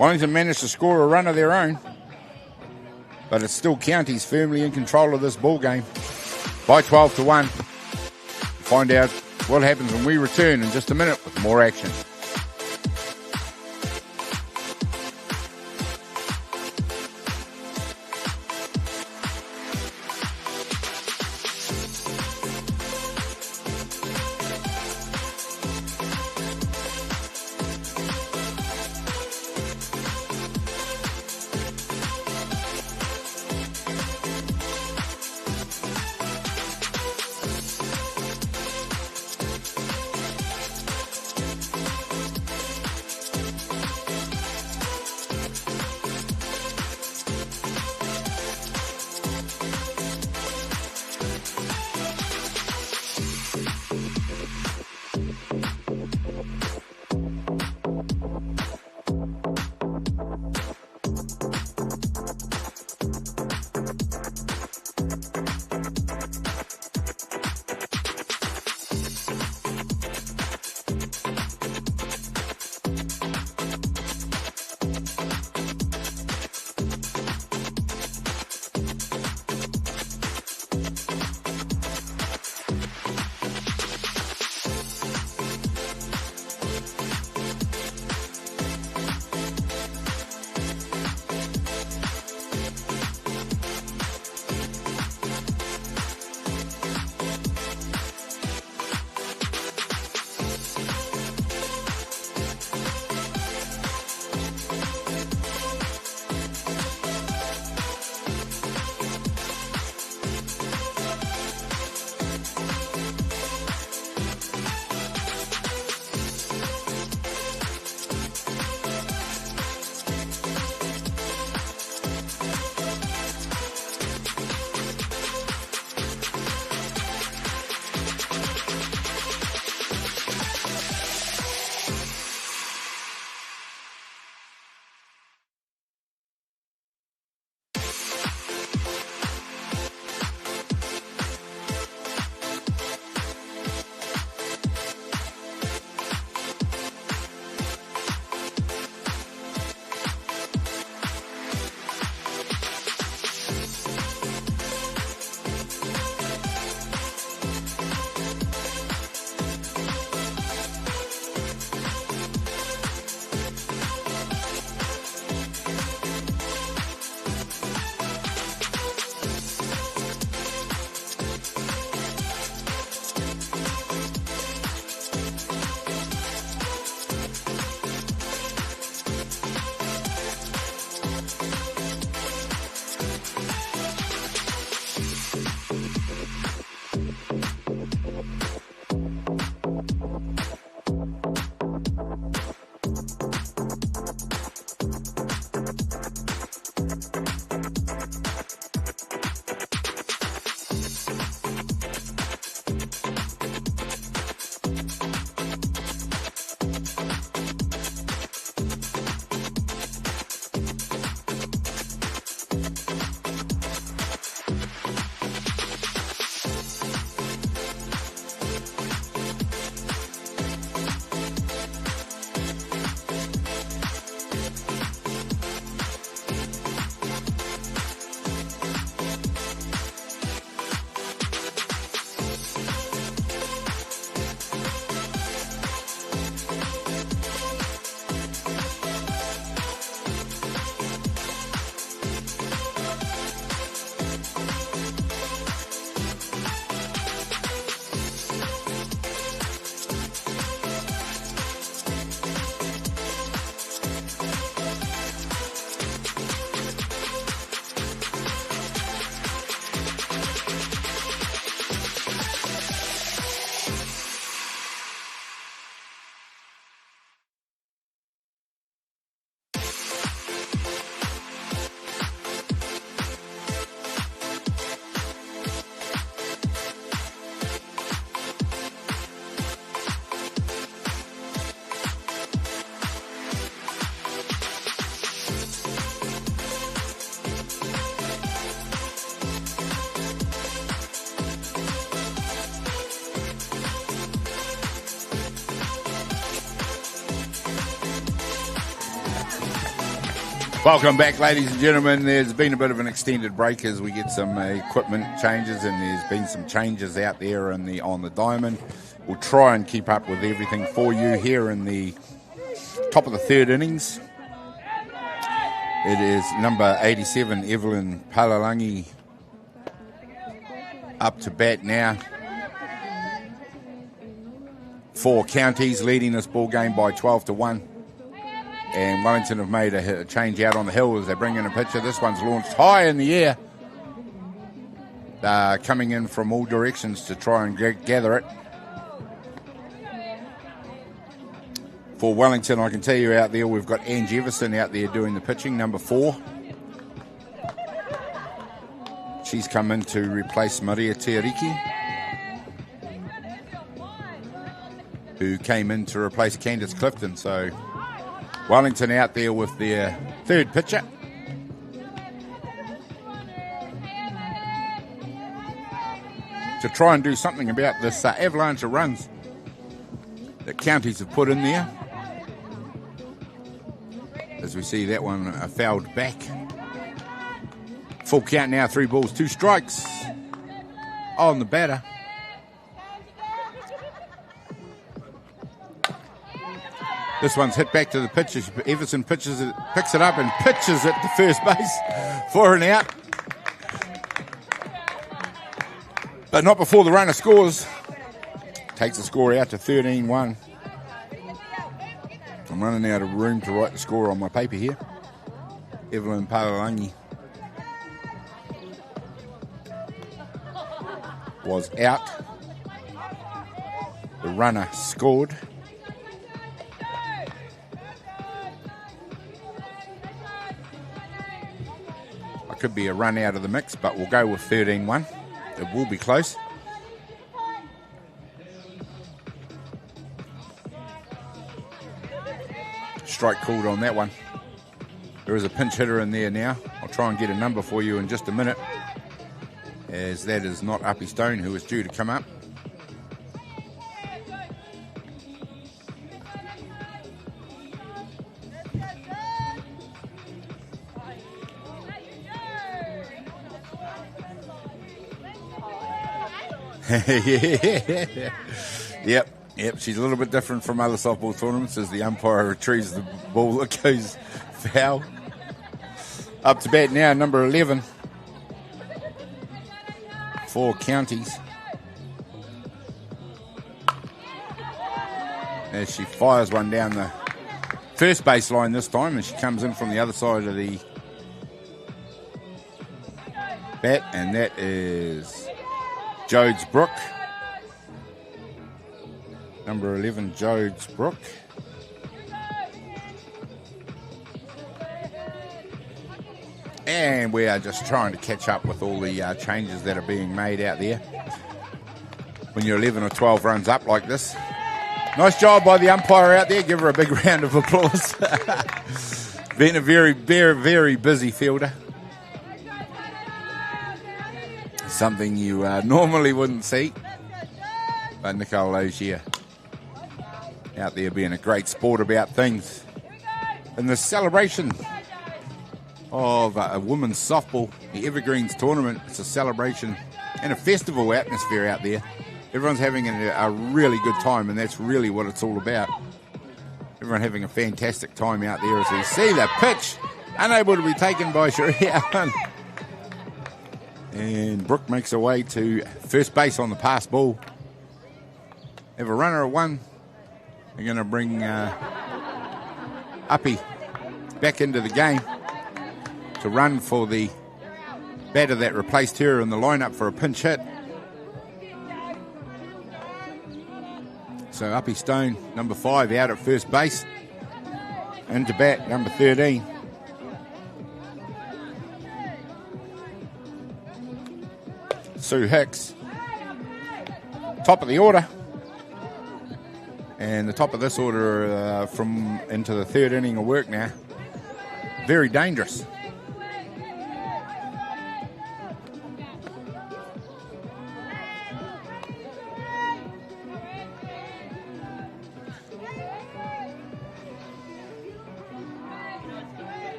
Wellington managed to score a run of their own. But it's still Counties firmly in control of this ball game by 12-1. Find out what happens when we return in just a minute with more action. Welcome back, ladies and gentlemen. There's been a bit of an extended break as we get some equipment changes, and there's been some changes out there on the diamond. We'll try and keep up with everything for you here in the top of the third innings. It is number 87, Evelyn Palalangi, up to bat now. 4 counties leading this ball game by 12-1. And Wellington have made a change out on the hill as they bring in a pitcher. This one's launched high in the air. Coming in from all directions to try and gather it. For Wellington, I can tell you out there, we've got Anne Jefferson out there doing the pitching, number 4. She's come in to replace Maria Teariki, who came in to replace Candice Clifton. So Wellington out there with their third pitcher. To try and do something about this avalanche of runs that counties have put in there. As we see that one fouled back. Full count now, 3 balls, 2 strikes on the batter. This one's hit back to the pitcher. Everson picks it up and pitches it to first base for an out. But not before the runner scores. Takes the score out to 13-1. I'm running out of room to write the score on my paper here. Evelyn Palalangi was out. The runner scored. Could be a run out of the mix, but we'll go with 13-1. It will be close. Strike called on that one. There is a pinch hitter in there now. I'll try and get a number for you in just a minute, as that is not Uppy Stone, who is due to come up. Yep. She's a little bit different from other softball tournaments as the umpire retrieves the ball that goes foul. Up to bat now, number 11. 4 counties. As she fires one down the first base line this time, and she comes in from the other side of the bat, and that is Jodes Brook. Number 11, Jodes Brook. And we are just trying to catch up with all the changes that are being made out there. When you're 11 or 12 runs up like this. Nice job by the umpire out there. Give her a big round of applause. Been a very, very, very busy fielder. Something you normally wouldn't see. But Nicole Logier out there being a great sport about things. In the celebration of a women's softball, the Evergreens tournament, it's a celebration and a festival atmosphere out there. Everyone's having a really good time, and that's really what it's all about. Everyone having a fantastic time out there as we see the pitch unable to be taken by Sharia. And Brooke makes her way to first base on the pass ball. Have a runner at 1. They're going to bring Uppy back into the game to run for the batter that replaced her in the lineup for a pinch hit. So Uppy Stone, number 5, out at first base. Into bat, number 13. Sue Hicks, top of the order. And the top of this order from into the third inning of work now. Very dangerous.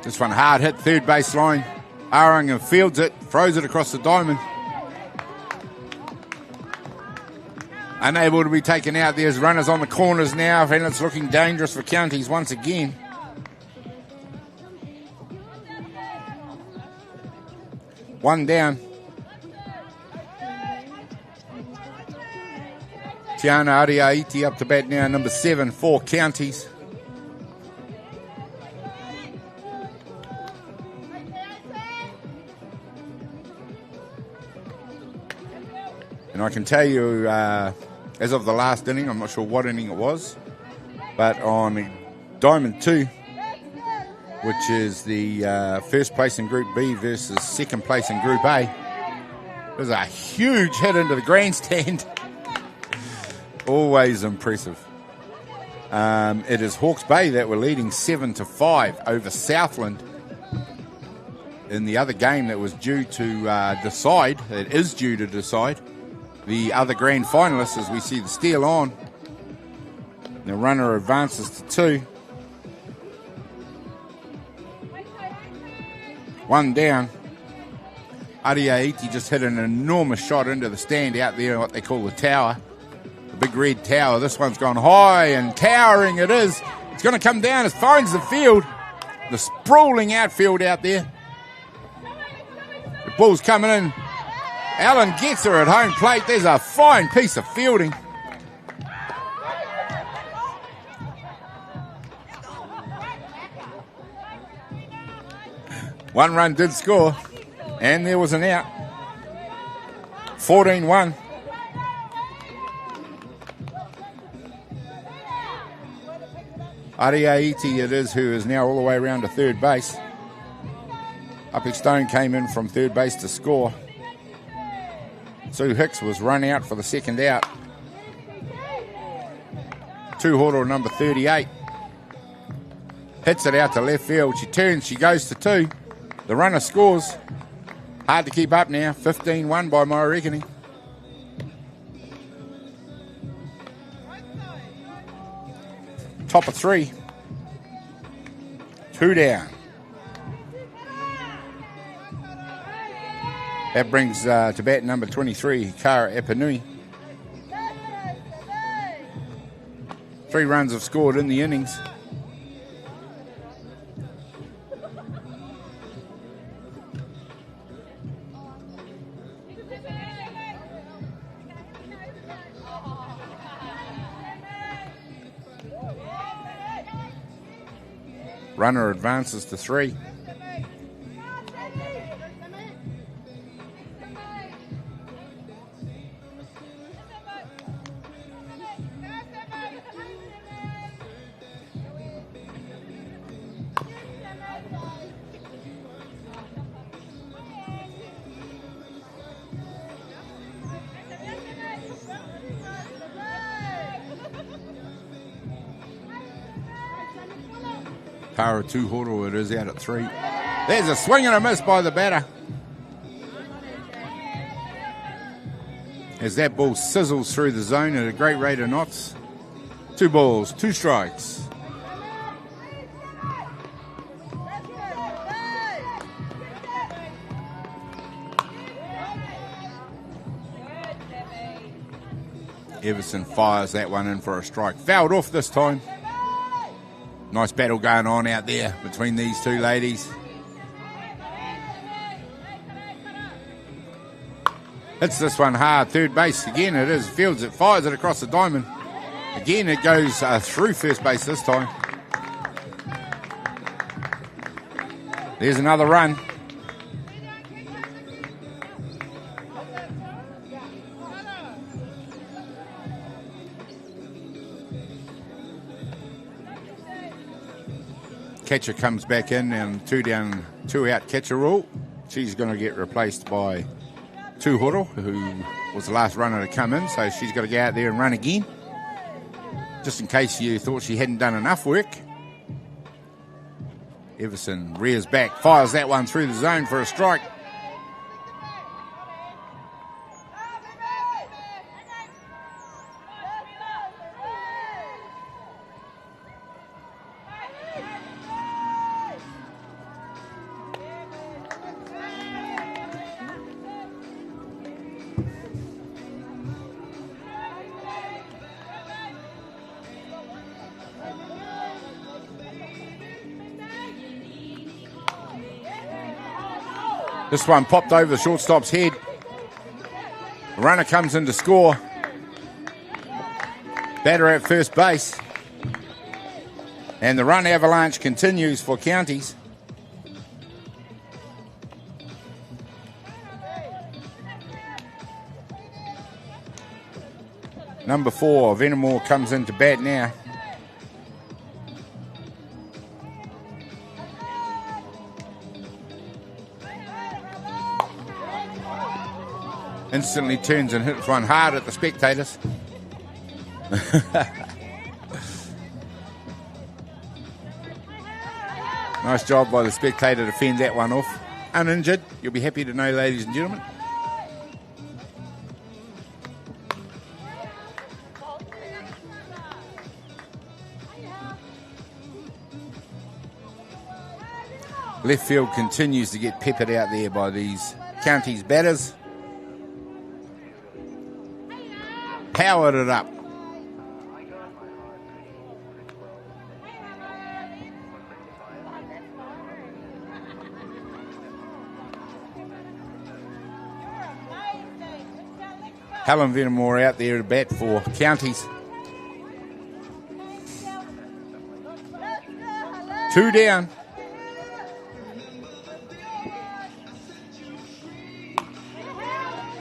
This one hard hit, third baseline. Aranga fields it, throws it across the diamond. Unable to be taken out. There's runners on the corners now, and it's looking dangerous for Counties once again. One down. Tiana Ariaiti up to bat now, number 7 for Counties. And I can tell you, as of the last inning, I'm not sure what inning it was, but on Diamond 2, which is the first place in Group B versus second place in Group A, there's a huge hit into the grandstand. Always impressive. It is Hawke's Bay that were leading 7-5 over Southland in the other game that was due to decide. It is due to decide the other grand finalists, as we see the steal on. The runner advances to 2. One down. Ariaiti just hit an enormous shot into the stand out there, what they call the tower. The big red tower. This one's gone high and towering it is. It's going to come down. It finds the field. The sprawling outfield out there. The ball's coming in. Allen gets her at home plate. There's a fine piece of fielding. One run did score, and there was an out. 14-1. Ariaiti it is, who is now all the way around to third base. Uppy Stone came in from third base to score. Sue Hicks was run out for the second out. Tuhoro, number 38. Hits it out to left field. She turns, she goes to 2. The runner scores. Hard to keep up now. 15-1 by my reckoning. Top of 3. 2 down. That brings to bat number 23, Kara Epanui. 3 runs have scored in the innings. Runner advances to 3. Para Tuhoro, it is out at 3. There's a swing and a miss by the batter. As that ball sizzles through the zone at a great rate of knots. 2 balls, 2 strikes. Everson fires that one in for a strike. Fouled off this time. Nice battle going on out there between these 2 ladies. Hits this one hard. Third base again it is. Fields it, fires it across the diamond. Again it goes through first base this time. There's another run. Catcher comes back in and 2 down, 2 out catcher rule. She's going to get replaced by Tuhoro, who was the last runner to come in, so she's got to go out there and run again. Just in case you thought she hadn't done enough work. Everson rears back, fires that one through the zone for a strike. This one popped over the shortstop's head. The runner comes in to score. Batter at first base. And the run avalanche continues for Counties. Number 4, Venamore, comes into bat now. Instantly turns and hits one hard at the spectators. Nice job by the spectator to fend that one off. Uninjured, you'll be happy to know, ladies and gentlemen. Left field continues to get peppered out there by these Counties batters. Powered it up. Helen Venamore out there to bat for Counties. 2 down.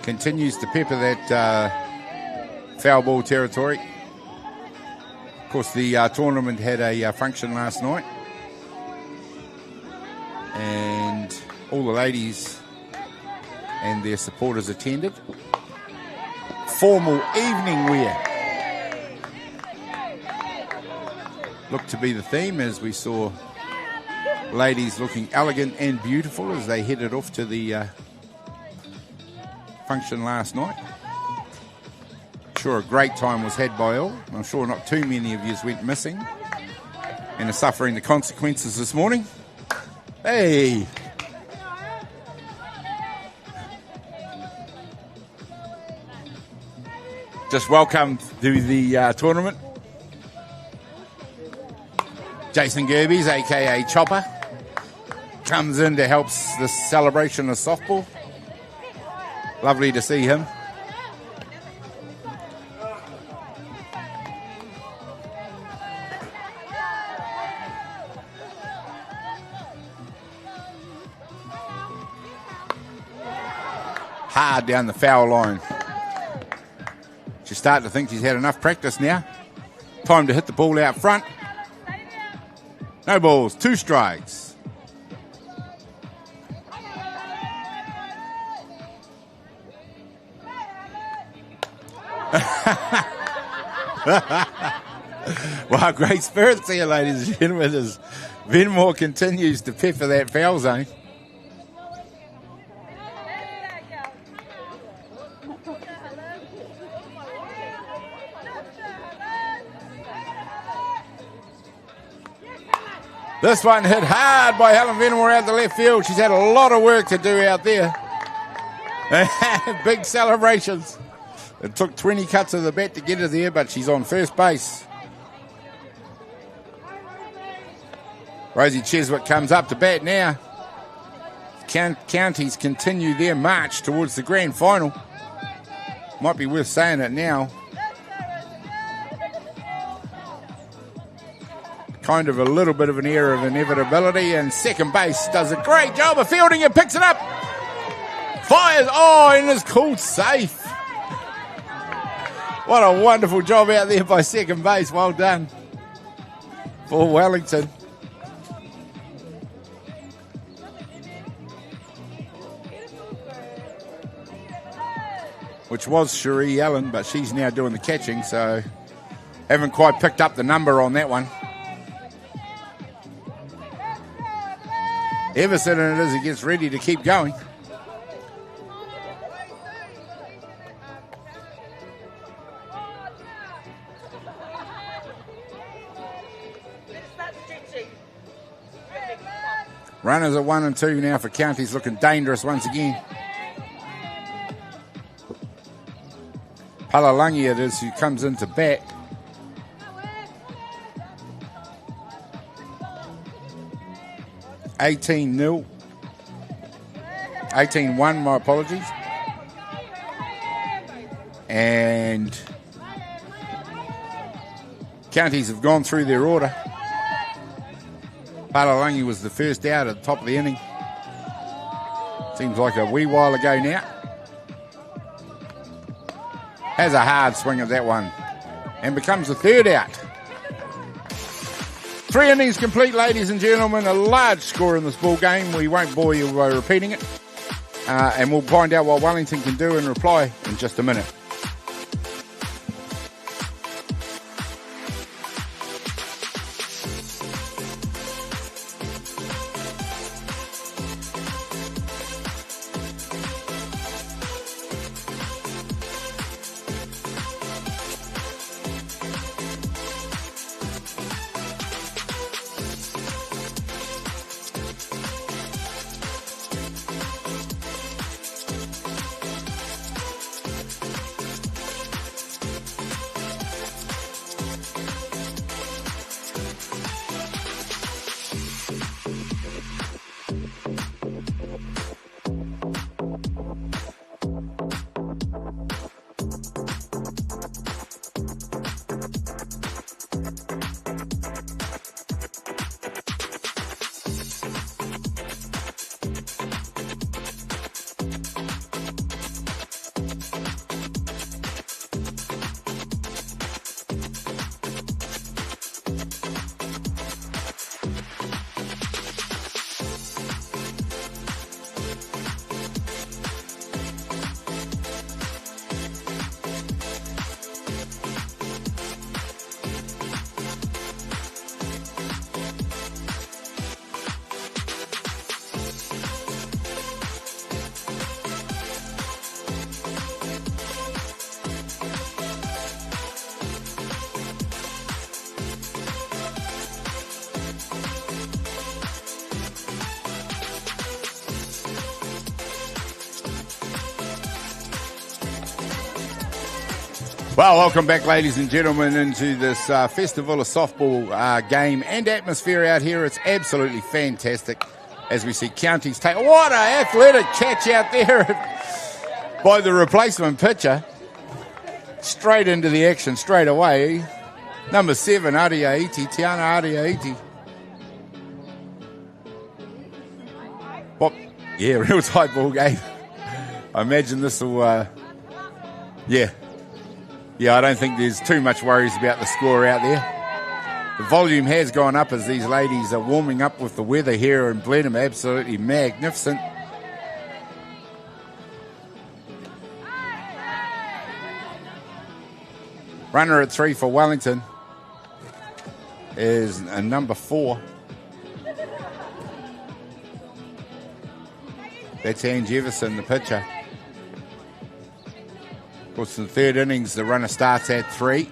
Continues to pepper that foul ball territory. Of course, the tournament had a function last night. And all the ladies and their supporters attended. Formal evening wear looked to be the theme, as we saw ladies looking elegant and beautiful as they headed off to the function last night. Sure, a great time was had by all. I'm sure not too many of you went missing and are suffering the consequences this morning. Hey! Just welcome to the tournament. Jason Gerbes, aka Chopper, comes in to help the celebration of softball. Lovely to see him. Hard down the foul line. She's starting to think she's had enough practice now. Time to hit the ball out front. No balls, 2 strikes. Well, great spirits here, ladies and gentlemen, as Venamore continues to pepper that foul zone. This one hit hard by Helen Venamore out the left field. She's had a lot of work to do out there. Big celebrations. It took 20 cuts of the bat to get her there, but she's on first base. Rosie Cheswick comes up to bat now. Counties continue their march towards the grand final. Might be worth saying it now. Kind of a little bit of an air of inevitability, and second base does a great job of fielding it, picks it up, fires, and is called safe. What a wonderful job out there by second base. Well done for Wellington. Which was Cherie Allen, but she's now doing the catching, so haven't quite picked up the number on that one. Everson it is, he gets ready to keep going. Runners are 1 and 2 now for Counties, looking dangerous once again. Palalangi it is who comes into bat. $18-0. 18-1, my apologies. And counties have gone through their order. Palalangi was the first out at the top of the inning. Seems like a wee while ago now. Has a hard swing at that one and becomes the third out. 3 innings complete, ladies and gentlemen. A large score in this ball game. We won't bore you by repeating it. And we'll find out what Wellington can do in reply in just a minute. Well, welcome back, ladies and gentlemen, into this Festival of Softball game and atmosphere out here. It's absolutely fantastic as we see counties take... What an athletic catch out there by the replacement pitcher. Straight into the action, straight away. Number 7, Ariaiti, Tiana Ariaiti. Well, yeah, real tight ball game. I imagine this will... Yeah, I don't think there's too much worries about the score out there. The volume has gone up as these ladies are warming up with the weather here in Blenhiem. Absolutely magnificent. Runner at 3 for Wellington is a number 4. That's Ann Jefferson, the pitcher. Of course, in the third innings, the runner starts at 3.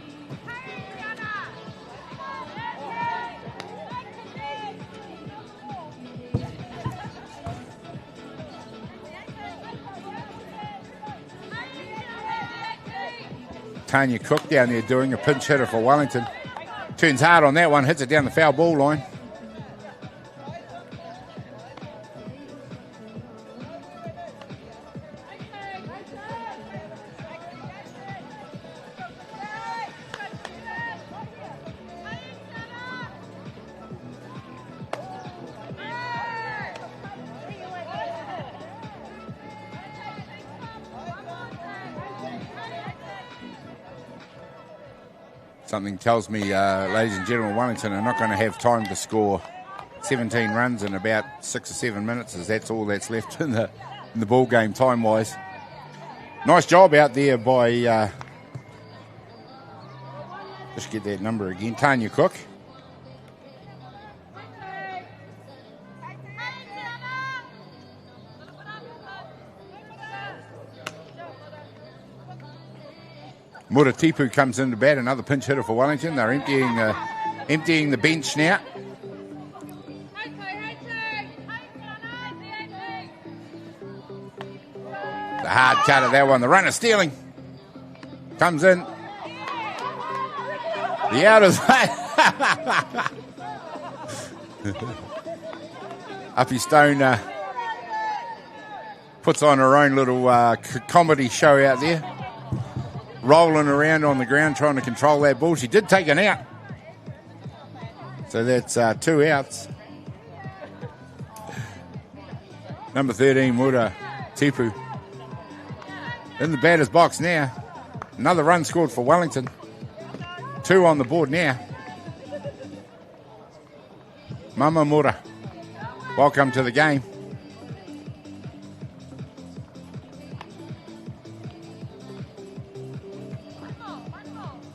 Tanya Cook down there doing a pinch hitter for Wellington. Turns hard on that one, hits it down the foul ball line. Something tells me, ladies and gentlemen, Wellington are not going to have time to score 17 runs in about 6 or 7 minutes, as that's all that's left in the ball game time-wise. Nice job out there by, just get that number again, Tanya Cook. Muratipu comes into bat, another pinch hitter for Wellington. They're emptying the bench now. The hard cut of that one. The runner stealing. Comes in. The out is Uppy Stone puts on her own little comedy show out there, rolling around on the ground trying to control that ball. She did take an out. So that's 2 outs. Number 13, Mura Tipu. In the batter's box now. Another run scored for Wellington. 2 on the board now. Mama Mura, welcome to the game.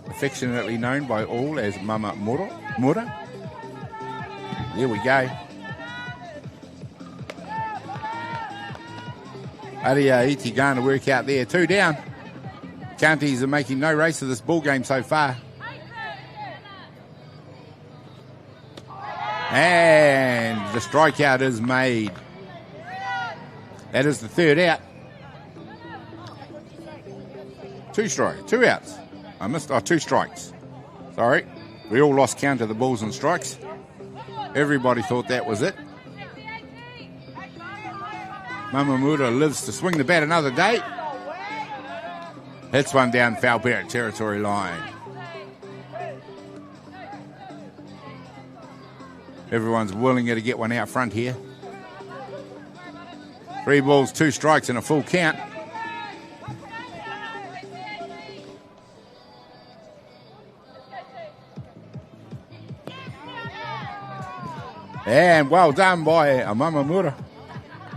Affectionately known by all as Mama Mura. There we go. Aria Iti going to work out there. 2 down. Counties are making no race of this ball game so far. And the strikeout is made. That is the 3rd out. 2 outs. I missed 2 strikes. Sorry. We all lost count of the balls and strikes. Everybody thought that was it. Mamamura lives to swing the bat another day. Hits one down foul Barrett territory line. Everyone's willing to get one out front here. 3 balls, 2 strikes and a full count. And well done by Mamamura.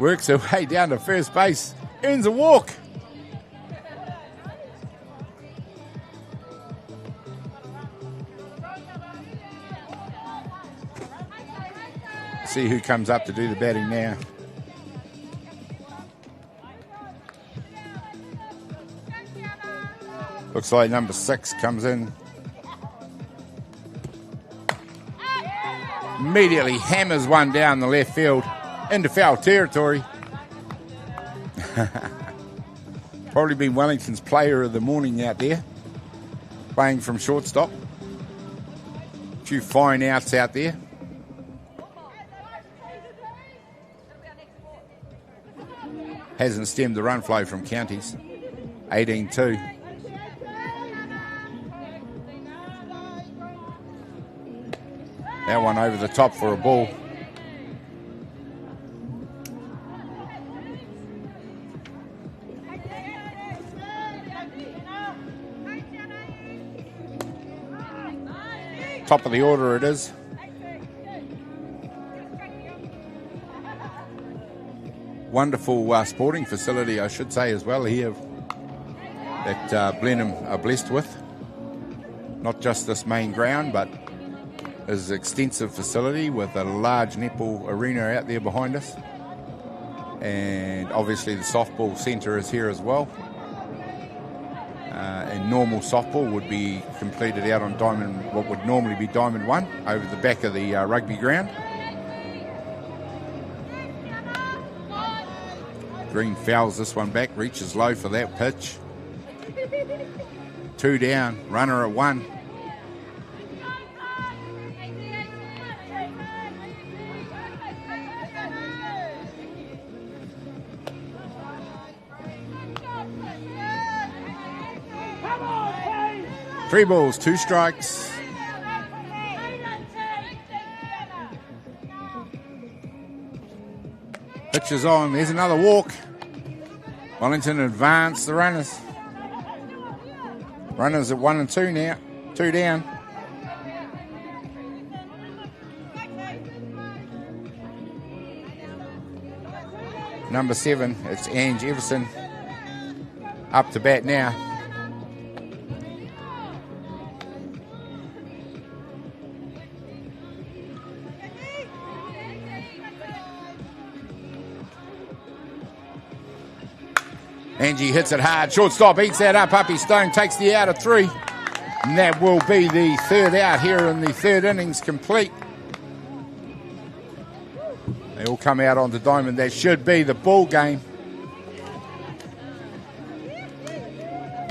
Works her way down to first base. Earns a walk. See who comes up to do the batting now. Looks like number 6 comes in. Immediately hammers one down the left field into foul territory. Probably been Wellington's player of the morning out there, playing from shortstop. A few fine outs out there. Hasn't stemmed the run flow from Counties. 18-2. That one over the top for a ball. Top of the order it is. Wonderful sporting facility, I should say, as well here that Blenhiem are blessed with. Not just this main ground, but is an extensive facility with a large netball arena out there behind us. And obviously the softball centre is here as well. And normal softball would be completed out on Diamond, what would normally be Diamond 1, over the back of the rugby ground. Green fouls this one back, reaches low for that pitch. 2 down, runner at 1. Three balls, 2 strikes. Pitch is on. There's another walk. Wellington advance the runners. Runners at 1 and 2 now. 2 down. Number 7, it's Ange Everson. Up to bat now. Angie hits it hard. Shortstop eats that up. Uppy Stone takes the out of 3. And that will be the 3rd out here in the 3rd innings complete. They all come out onto Diamond. That should be the ball game.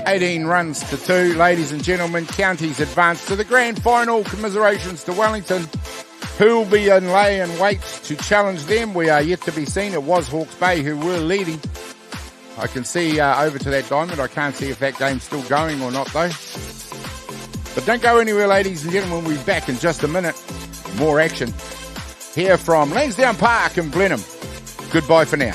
18 runs to 2. Ladies and gentlemen, Counties advance to the grand final. Commiserations to Wellington. Who will be in lay and wait to challenge them? We are yet to be seen. It was Hawke's Bay who were leading. I can see over to that diamond. I can't see if that game's still going or not, though. But don't go anywhere, ladies and gentlemen. We'll be back in just a minute. More action here from Landsdowne Park in Blenhiem. Goodbye for now.